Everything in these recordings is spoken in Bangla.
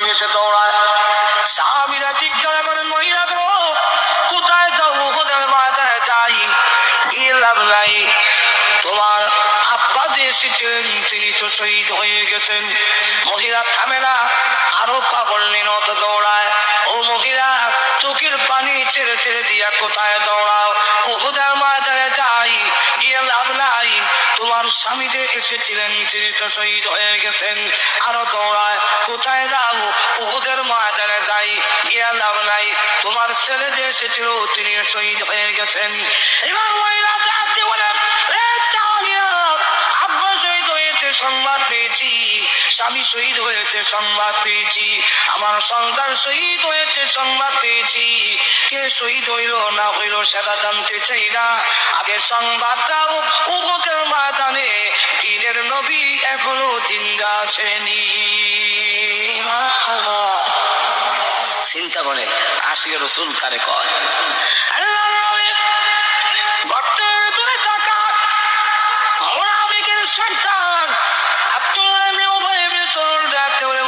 এসে দৌড়ায়। সাহাবীরা জিজ্ঞাসা করেন, মহিলা গো কোথায় যাও? উহুদের ময়দানে যাই, গিয়ে লাভ নাই, তোমার আব্বা যে এসেছিলেন তিনি তো শহীদ হয়ে গেছেন। মহিলা থামে না, আরো পাগল নিনত দৌড়ায়। ও মহিলা, চোখের পানি ছেড়ে ছেড়ে দিয়া কোথায় দৌড়াও? উহুদের ময়দানে যাই, গিয়ে লাভ নাই, তোমার স্বামী যে এসেছিলেন তিনি তো শহীদ হয়ে গেছেন। আরো দৌড়ায়, কোথায় যাও? উহুদের ময়দানে যাই, গিয়ে লাভ নাই, তোমার ছেলে যে এসেছিল তিনি শহীদ হয়ে গেছেন। এবার মহিলা ডাকতে বলে, আব্বা শহীদ হয়েছে সংবাদ পেয়েছি, স্বামী শহীদ হয়েছে সংবাদ পেয়েছি, আমার সন্তান শহীদ হয়েছে সংবাদ পেয়েছি, কে শহীদ হইল না হইল সেটা জানতে চাই না, আগে সংবাদ দাও উহুদের ময়দানে দ্বীনের নবী এখনো জিন্দা আছেনি। চিন্তা করে আশিক রাসূল কারে কয়।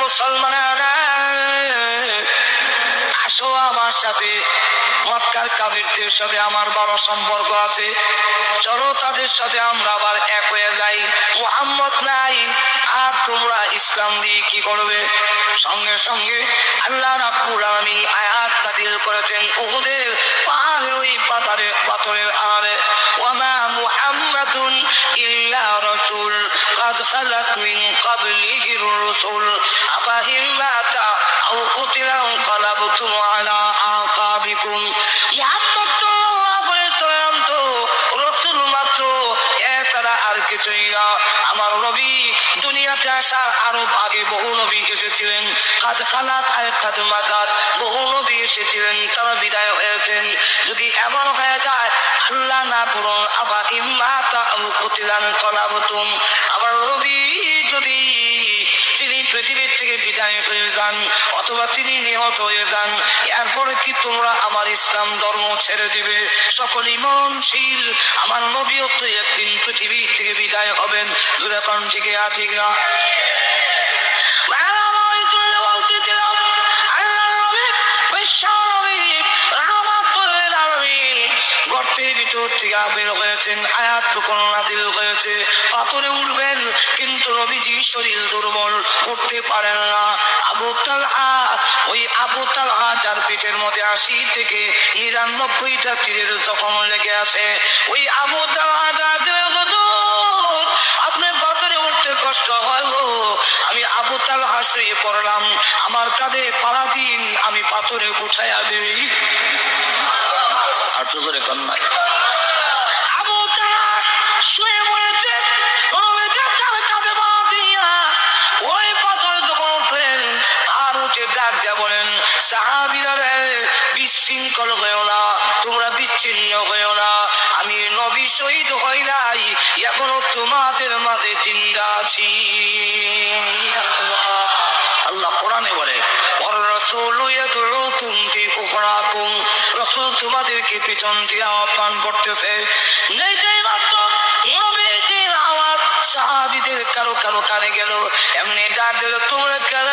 মুসলমানেরা আসো আমার সাথে, মক্কার কাফিরদের সাথে আমার বড় সম্পর্ক আছে, চলো তাদের সাথে আমরা আবার এক হয়ে যাই। মুহাম্মদ নাই আর তোমরা ইসলাম দিয়ে কি করবে? সঙ্গে সঙ্গে আল্লাহ রাব্বুল আলামিন আয়াত নাযিল করেছেন উহুদের পাহাড়ের ওই পাথরের আড়ালে, ওয়ামা মুহাম্মাদুন ইল্লা রাসূল قد خلت من قبله الرسل أفإن مات أو قتل انقلبتم على أعقابكم। মুহাম্মদ সাল্লাল্লাহু আলাইহি ওয়াসাল্লাম তো রাসূল মাত্র, এছাড়া আর কিছুই না। আমার নবী দুনিয়াতে আসার আরো আগে বহু নবী এসেছিলেন, কাদ খালাত আর কাদ মাতাত, বহু নবী এসেছিলেন, তারা বিদায় হয়েছেন। যদি এমন হয়ে যায়, আল্লাহ না করুন, আবার ইম্মাতা আও কুতিলান কলাবতুম, আমার নবী যদি তিনি পৃথিবীর থেকে বিদায় হয়ে যান অথবা তিনি নিহত হয়ে যান, এরপরে কি তোমরা আমার ইসলাম ধর্ম ছেড়ে দিবে? সকল ইমানশীল আমার নবীও তো একদিন পৃথিবী থেকে বিদায় হবেন। জুড়ে কোন ঠিক আছে না? গর্তের ভিতর থেকে বের হয়েছেন, আয়াত নাযিল হয়েছে, পাথরে উঠবেন, কিন্তু নবীজি শরীর দুর্বল, উঠতে পারেন না। আবু তালহা যার পিঠের মধ্যে 80 থেকে 99টা তীরের জখম লেগে আছে, ওই আবু তালহা আপনি পাথরে উঠতে কষ্ট হয়, আমি আবু তালহা শুয়ে পড়লাম, আমার কাঁধে পাড়া দিন, আমি পাথরে উঠাইয়া দেই। আর চোখে কন্যা আবু তালহা শুয়ে পড়েছে, ওই পাথর যখন উঠলেন আর উঠে ডাক দিয়া বলেন, সাহাবীরা রে, বিশৃঙ্খল হয়েও না, তোমরা বিচ্ছিন্ন হয়েও না, আমি নবী শহীদ হই নাই, এখনো তোমাদের মাঝে জিন্দা আছি। আল্লাহ কোরআনে বলে, রাসূল তোমাদেরকে পিছন দিয়ে আহ্বান করতেছে। আওয়াজ সাহাবীদের কারো কারো কানে গেল, এমনি ডাক দিল, তোমরা কেন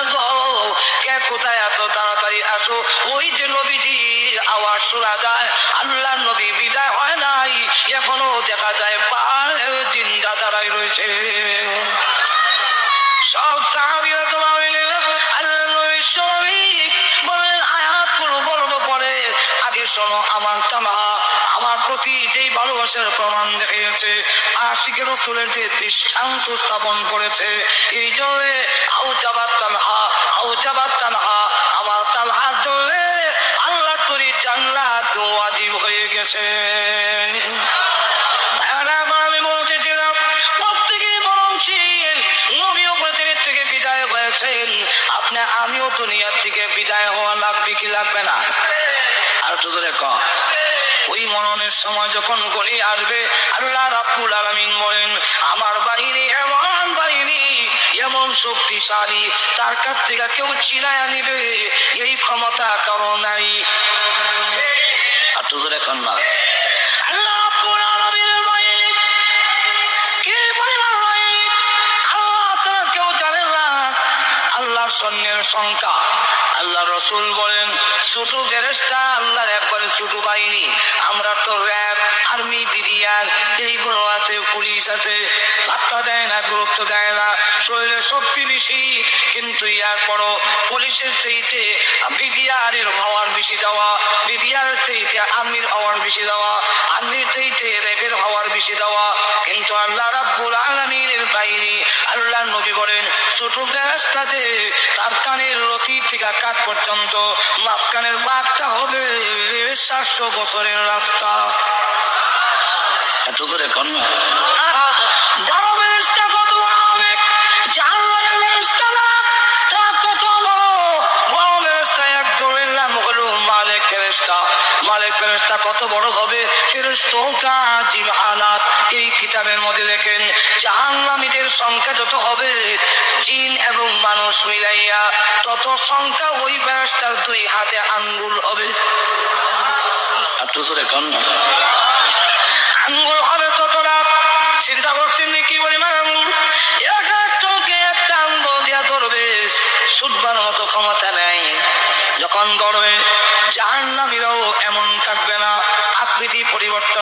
কে কোথায় আছো, তাড়াতাড়ি আসো। ওই যে নবীজির আওয়াজ শোনা যায়, আল্লাহ নবী বিদায় হয় নাই, এখনো দেখা যায় পাহাড়ে জিন্দা দাঁড়াই রয়েছে। সব সাহাবীরা তোমার আল্লাহ নবীর শরীক বলেন, আয়াতগুলো বলবো পরে, আগে শোনো আমার তালহা আমার প্রতি যেই ভালোবাসার প্রমাণ দেখিয়েছে, আশিকের রাসূলের যে দৃষ্টান্ত স্থাপন করেছে, এই জন্য আউজাবাত তালহা আমার তালহার জন্য আল্লাহর তৈরি জান্নাত ওয়াজিব হয়ে গেছে। আমি বলতেছিলাম প্রত্যেকেই বলছেন নবীও পৃথিবীর থেকে বিদায় হয়েছেন, আপনি আমিও দুনিয়ার থেকে বিদায় হওয়া লাগবে কি লাগবে না? আর তো জোরে কম। ওই মরণের সময় যখন গড়িয়ে আসবে, আল্লাহ রাব্বুল আলামিন বলেন, আমার বাহিনী এমন বাহিনী, এমন শক্তিশালী, তার কাছ থেকে কেউ চিনায়া নিবে এই ক্ষমতা কারো নাই। আর তো জোরে কম না। আল্লাহ রাব্বুল আলামিনের বাহিনী কি পরিমাণ বাহিনী আল্লাহ ছাড়া কেউ জানে না। আল্লাহ সৈন্যের সংখ্যা। আল্লাহ রসুল বলেন ছোট ফেরেশতা আল্লাহর একবারে ছোট বাহিনী। আমরা তো র্যাব, আর্মি, বিডিআর এইগুলো আছে, পুলিশ আছে, পাত্তা দেয় না, গুরুত্ব দেয় না, শরীরে শক্তি বেশি, কিন্তু ইয়ার পরও পুলিশের চাইতে বিডিআরের পাওয়ার বেশি দেওয়া, বিডিআর চাইতে আর্মির পাওয়ার বেশি দেওয়া, আর্মির চাইতে র্যাবের পাওয়ার বেশি দেওয়া। কিন্তু আল্লাহ রাব্বুল আলামিনের বাহিনী, আল্লাহ নবী বলেন ছোট ফেরেশতাতে তার কানের লতি থেকে কাঠ পর্যন্ত মাঝখানের বাঘটা হবে 700 বছরের রাস্তা। এত করে কোন বড় ফেরেশতা কত বড় হবে, জাহান্নামের ফেরেশতা না, তা কত বড়। বড় ফেরেশতা একজনের নাম হলো মালিক ফেরেশতা। মালিক ফেরেশতা কত বড় হবে, ফেরেশতা জিবহানাত। এই কিতাবের মধ্যে লেখেন জাহান্নামীদের সংখ্যা যত হবে জিন এবং মানুষ মিলাইয়া তত সংখ্যা ওই ফেরেশতার 2 হাতে আঙ্গুল হবে। একটু জোরে কোন আঙ্গুল হবে ততটা। চিন্তা করছেন কি পরিমাণ আঙ্গুল? একজনকে একটা আঙ্গুল দিয়া ধরবে, ছুটবার মতো ক্ষমতা নেই। যখন ধরবে জাহান্নামীরাও এমন থাকবে না, আকৃতি পরিবর্তন